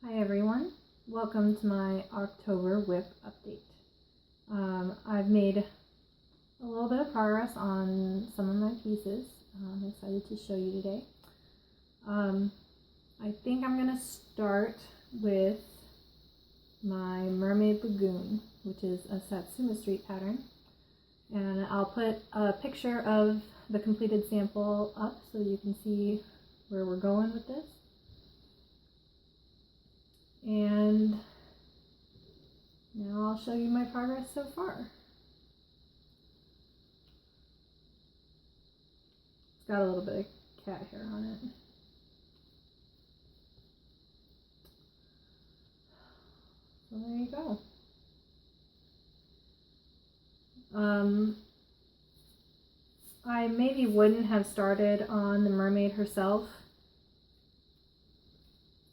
Hi everyone, welcome to my October WIP update. I've made a little bit of progress on some of my pieces. I'm excited to show you today. I think I'm going to start with my Mermaid Lagoon, which is a Satsuma Street pattern. And I'll put a picture of the completed sample up so you can see where we're going with this. And now I'll show you my progress so far. It's got a little bit of cat hair on it. So there you go. I maybe wouldn't have started on the mermaid herself.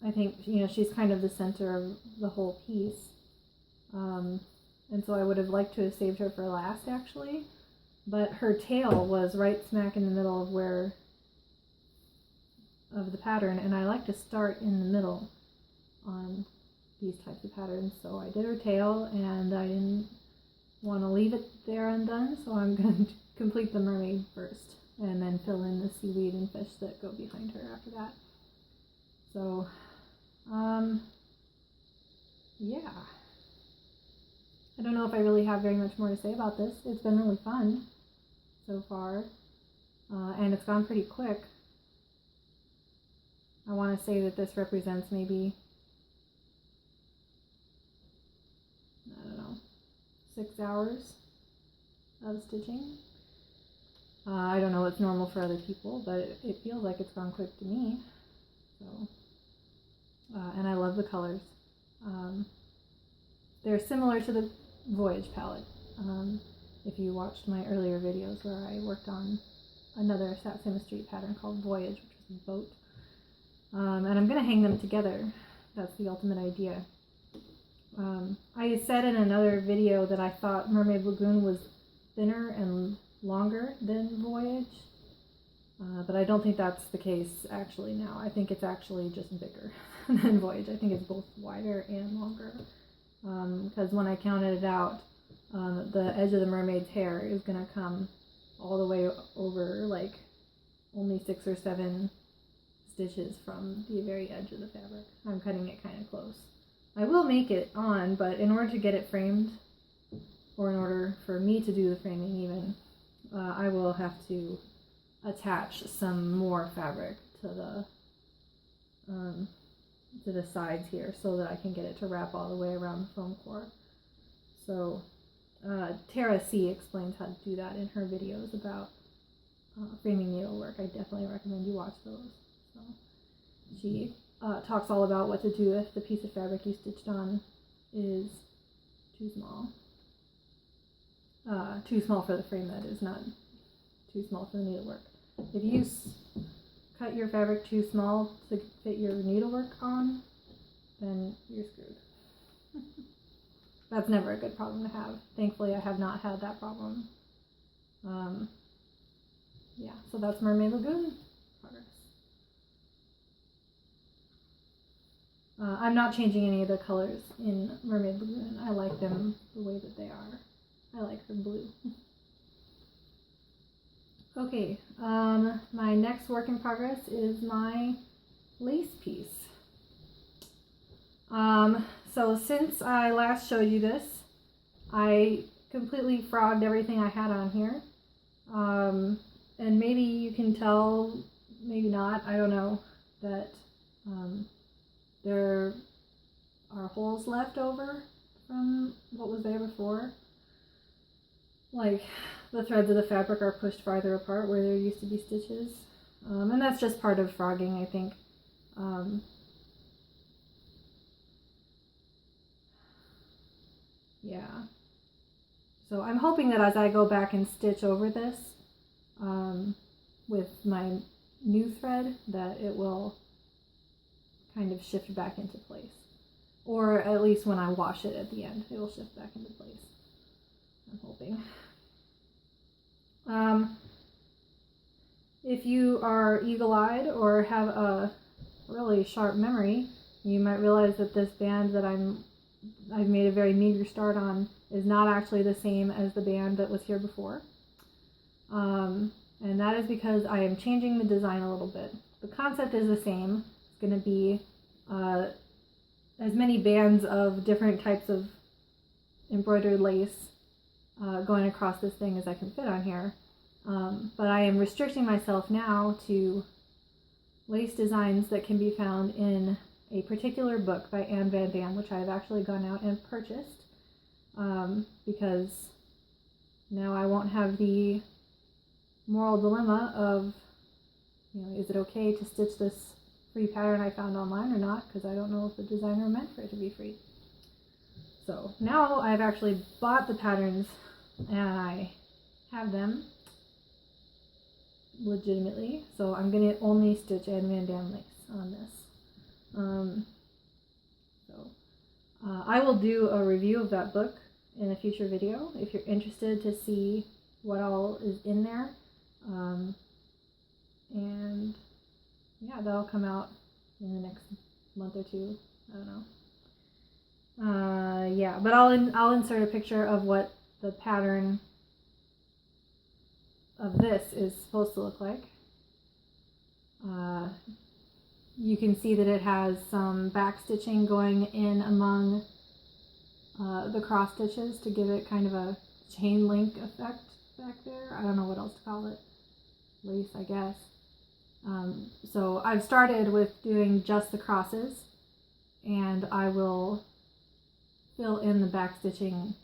I think, she's kind of the center of the whole piece. And so I would have liked to have saved her for last, actually. But her tail was right smack in the middle of the pattern, and I like to start in the middle on these types of patterns. So I did her tail, and I didn't want to leave it there undone, so I'm going to complete the mermaid first, and then fill in the seaweed and fish that go behind her after that. So yeah. I don't know if I really have very much more to say about this. It's been really fun so far, and it's gone pretty quick. I want to say that this represents maybe, 6 hours of stitching. I don't know what's normal for other people, but it feels like it's gone quick to me. So, and I love the colors. They're similar to the Voyage palette. If you watched my earlier videos where I worked on another Satsuma Street pattern called Voyage, which is a boat. And I'm going to hang them together. That's the ultimate idea. I said in another video that I thought Mermaid Lagoon was thinner and longer than Voyage. But I don't think that's the case actually now. I think it's actually just bigger than Voyage. I think it's both wider and longer. Because when I counted it out, the edge of the mermaid's hair is going to come all the way over, like, only 6 or 7 stitches from the very edge of the fabric. I'm cutting it kind of close. I will make it on, but in order to get it framed, or in order for me to do the framing even, I will have to attach some more fabric to the sides here so that I can get it to wrap all the way around the foam core. So Tara C explains how to do that in her videos about framing needlework. I definitely recommend you watch those. So she talks all about what to do if the piece of fabric you stitched on is too small. Too small for the frame, that is, not too small for the needlework. If you cut your fabric too small to fit your needlework on, then you're screwed. That's never a good problem to have. Thankfully, I have not had that problem. Yeah, so that's Mermaid Lagoon progress. I'm not changing any of the colors in Mermaid Lagoon. I like them the way that they are. I like her blue. Okay, my next work in progress is my lace piece. So since I last showed you this, I completely frogged everything I had on here. And maybe you can tell, maybe not, I don't know, that there are holes left over from what was there before. Like, the threads of the fabric are pushed farther apart where there used to be stitches. And that's just part of frogging, I think. Yeah. So I'm hoping that as I go back and stitch over this with my new thread, that it will kind of shift back into place. Or at least when I wash it at the end, it will shift back into place. I'm hoping. If you are eagle-eyed or have a really sharp memory, you might realize that this band that I've made a very meager start on is not actually the same as the band that was here before. And that is because I am changing the design a little bit. The concept is the same. It's going to be as many bands of different types of embroidered lace going across this thing as I can fit on here. But I am restricting myself now to lace designs that can be found in a particular book by Anne Van Dam, which I've actually gone out and purchased, because now I won't have the moral dilemma of, is it okay to stitch this free pattern I found online or not, because I don't know if the designer meant for it to be free. So now I've actually bought the patterns and I have them legitimately, so I'm going to only stitch Anne Van Dam lace on this. I will do a review of that book in a future video if you're interested to see what all is in there. And yeah, that'll come out in the next month or two. I don't know. Yeah, but I'll insert a picture of what the pattern of this is supposed to look like. You can see that it has some back stitching going in among the cross stitches to give it kind of a chain link effect back there. I don't know what else to call it. Lace, I guess. So I've started with doing just the crosses, and I will fill in the back stitching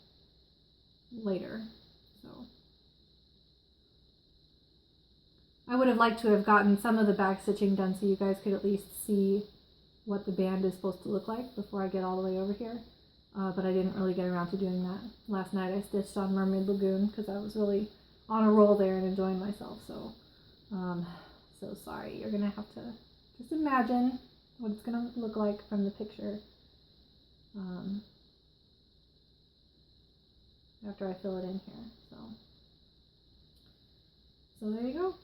later. So I would have liked to have gotten some of the back stitching done so you guys could at least see what the band is supposed to look like before I get all the way over here. But I didn't really get around to doing that. Last night I stitched on Mermaid Lagoon because I was really on a roll there and enjoying myself. So sorry. You're going to have to just imagine what it's going to look like from the picture after I fill it in here. So there you go.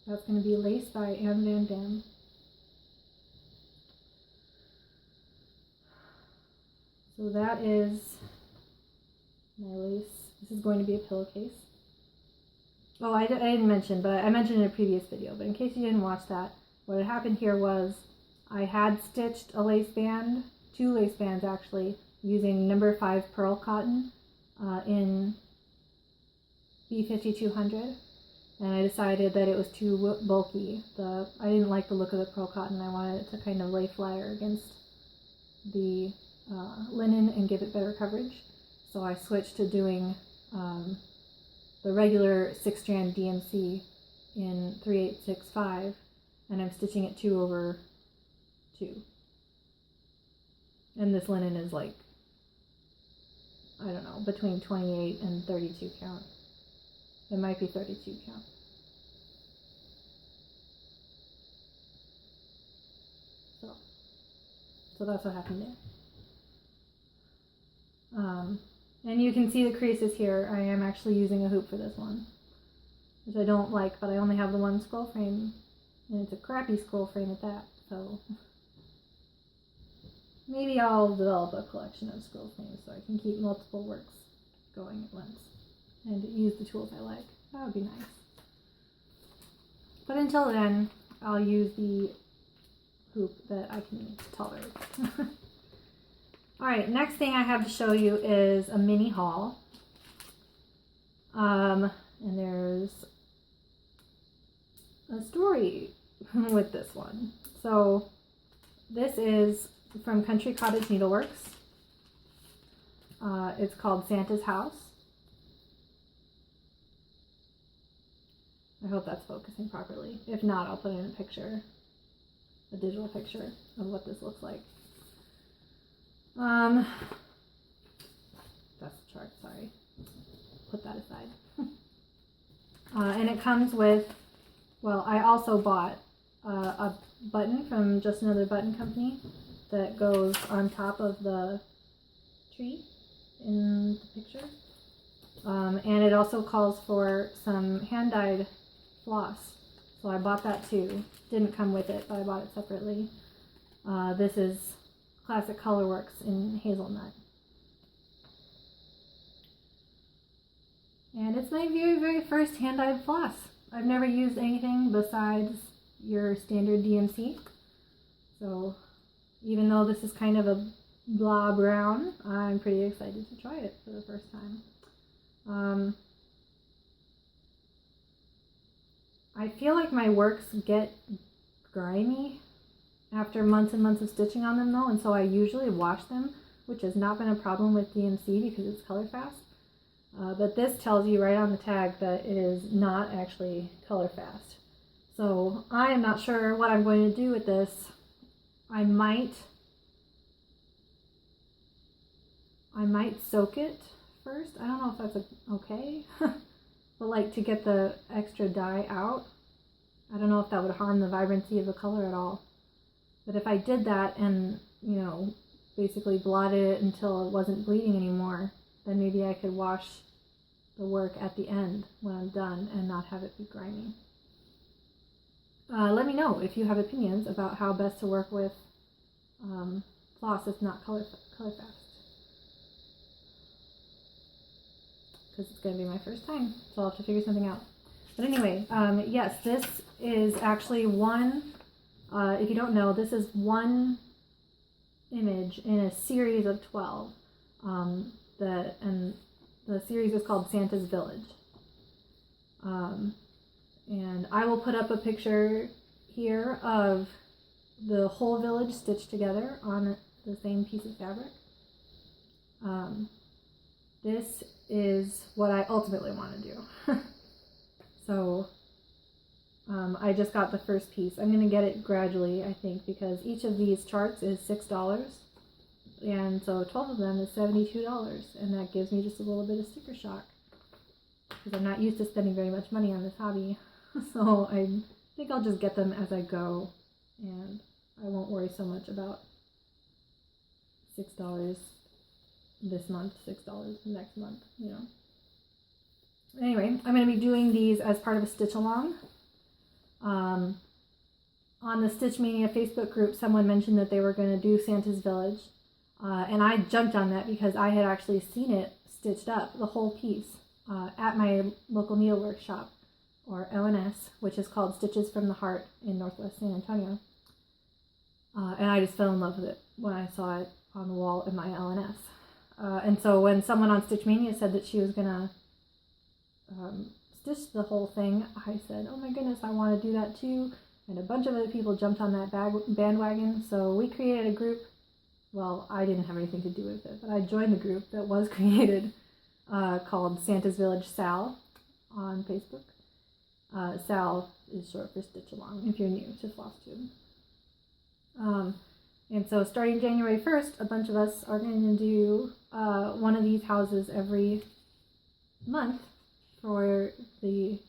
That's going to be Lace by Anne Van Dam. So that is my lace. This is going to be a pillowcase. Oh, I didn't mention, but I mentioned in a previous video, but in case you didn't watch that, what had happened here was I had stitched a lace band, 2 lace bands actually, using number 5 pearl cotton in B5200, and I decided that it was too bulky. I didn't like the look of the pearl cotton. I wanted it to kind of lay flatter against the linen and give it better coverage. So I switched to doing the regular 6-strand DMC in 3865, and I'm stitching it 2 over 2. And this linen is like, I don't know, between 28 and 32 count. It might be 32 count. So that's what happened there. And you can see the creases here. I am actually using a hoop for this one, which I don't like, but I only have the one scroll frame, and it's a crappy scroll frame at that, so maybe I'll develop a collection of scroll frames so I can keep multiple works going at once and use the tools I like. That would be nice. But until then, I'll use the hoop that I can tolerate. Alright, next thing I have to show you is a mini haul. And there's a story with this one. So this is from Country Cottage Needleworks. It's called Santa's House. I hope that's focusing properly. If not, I'll put in a picture, a digital picture of what this looks like. That's the chart, sorry. Put that aside. And it comes with, well, I also bought a button from Just Another Button Company that goes on top of the tree in the picture. And it also calls for some hand-dyed floss. So I bought that too. Didn't come with it, but I bought it separately. This is Classic Colorworks in hazelnut. And it's my very, very first hand-dyed floss. I've never used anything besides your standard DMC. So even though this is kind of a blah brown, I'm pretty excited to try it for the first time. I feel like my works get grimy after months and months of stitching on them though, and so I usually wash them, which has not been a problem with DMC because it's color fast. But this tells you right on the tag that it is not actually color fast. So I am not sure what I'm going to do with this. I might soak it first. I don't know if that's okay, but like to get the extra dye out. I don't know if that would harm the vibrancy of the color at all. But if I did that and, you know, basically blotted it until it wasn't bleeding anymore, then maybe I could wash the work at the end when I'm done and not have it be grimy. Let me know if you have opinions about how best to work with floss that's not color fast. Because it's going to be my first time, so I'll have to figure something out. But anyway, yes, this is actually one, if you don't know, this is one image in a series of 12. And the series is called Santa's Village. And I will put up a picture here of the whole village stitched together on the same piece of fabric. This is what I ultimately want to do. So I just got the first piece. I'm going to get it gradually, I think, because each of these charts is $6. And so 12 of them is $72, and that gives me just a little bit of sticker shock because I'm not used to spending very much money on this hobby. So I think I'll just get them as I go, and I won't worry so much about $6 this month, $6 next month, you know. Anyway, I'm going to be doing these as part of a stitch along. On the Stitch Mania Facebook group, someone mentioned that they were going to do Santa's Village. And I jumped on that because I had actually seen it stitched up, the whole piece, at my local needlework shop, or LNS, which is called Stitches from the Heart in Northwest San Antonio. And I just fell in love with it when I saw it on the wall in my LNS. And so when someone on Stitch Mania said that she was going to stitch the whole thing, I said, oh my goodness, I want to do that too. And a bunch of other people jumped on that bandwagon, so we created a group. Well, I didn't have anything to do with it, but I joined the group that was created called Santa's Village Sal on Facebook. Sal is short for Stitch Along if you're new to FlossTube. And so starting January 1st, a bunch of us are going to do one of these houses every month for the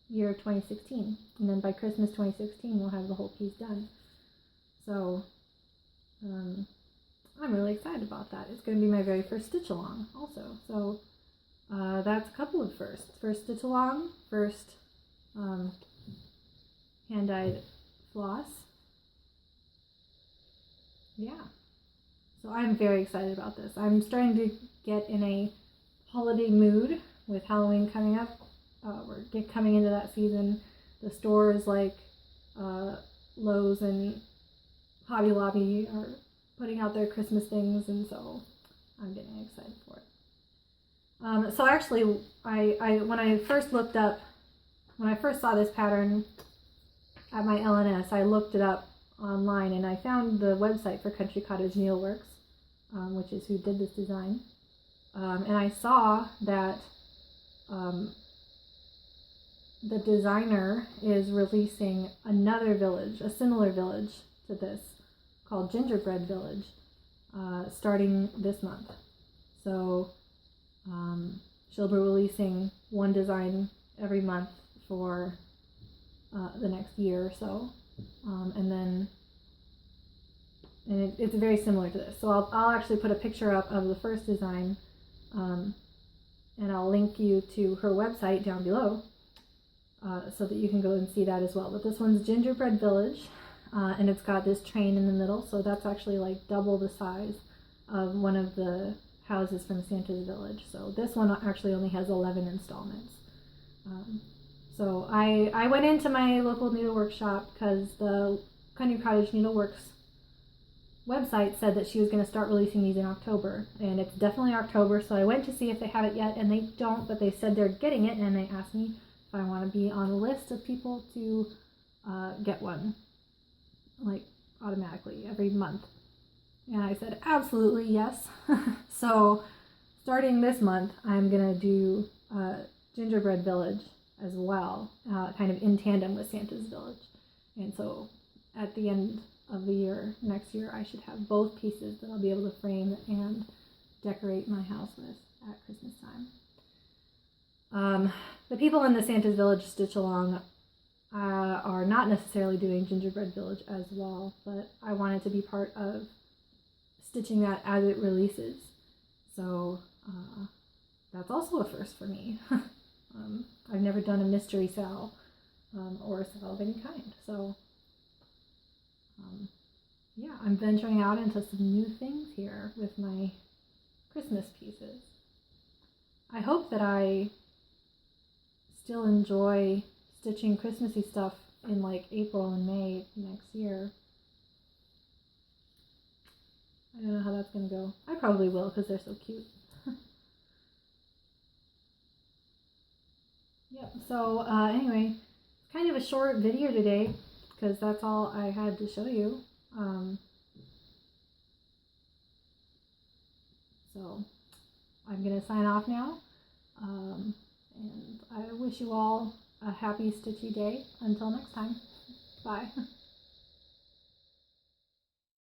year 2016. And then by Christmas 2016, we'll have the whole piece done. So I'm really excited about that. It's going to be my very first stitch along also. So that's a couple of firsts. First stitch along, first hand-dyed floss. Yeah. So I'm very excited about this. I'm starting to get in a holiday mood with Halloween coming up. We're coming into that season. The stores like Lowe's and Hobby Lobby are putting out their Christmas things, and so I'm getting excited for it. So actually, when I first saw this pattern at my LNS, I looked it up online, and I found the website for Country Cottage Needleworks, which is who did this design. And I saw that the designer is releasing another village, a similar village to this, called Gingerbread Village, starting this month. So she'll be releasing one design every month for the next year or so. And it's very similar to this. So I'll actually put a picture up of the first design, and I'll link you to her website down below. so that you can go and see that as well. But this one's Gingerbread Village, and it's got this train in the middle, so that's actually like double the size of one of the houses from Santa's Village. So this one actually only has 11 installments. So I went into my local needlework shop because the Country Cottage Needleworks website said that she was going to start releasing these in October, and it's definitely October, so I went to see if they have it yet, and they don't, but they said they're getting it, and they asked me if I want to be on a list of people to get one, like automatically every month. And I said absolutely yes. So starting this month, I'm going to do Gingerbread Village as well, kind of in tandem with Santa's Village. And so at the end of the year, next year, I should have both pieces that I'll be able to frame and decorate my house with at Christmas time. The people in the Santa's Village Stitch Along are not necessarily doing Gingerbread Village as well, but I wanted to be part of stitching that as it releases. So that's also a first for me. I've never done a mystery sale or a sale of any kind. So yeah, I'm venturing out into some new things here with my Christmas pieces. I hope that I still enjoy stitching Christmassy stuff in like April and May next year. I don't know how that's going to go. I probably will because they're so cute. Yep, so anyway, kind of a short video today because that's all I had to show you. So I'm going to sign off now, and I wish you all a happy stitchy day. Until next time, bye.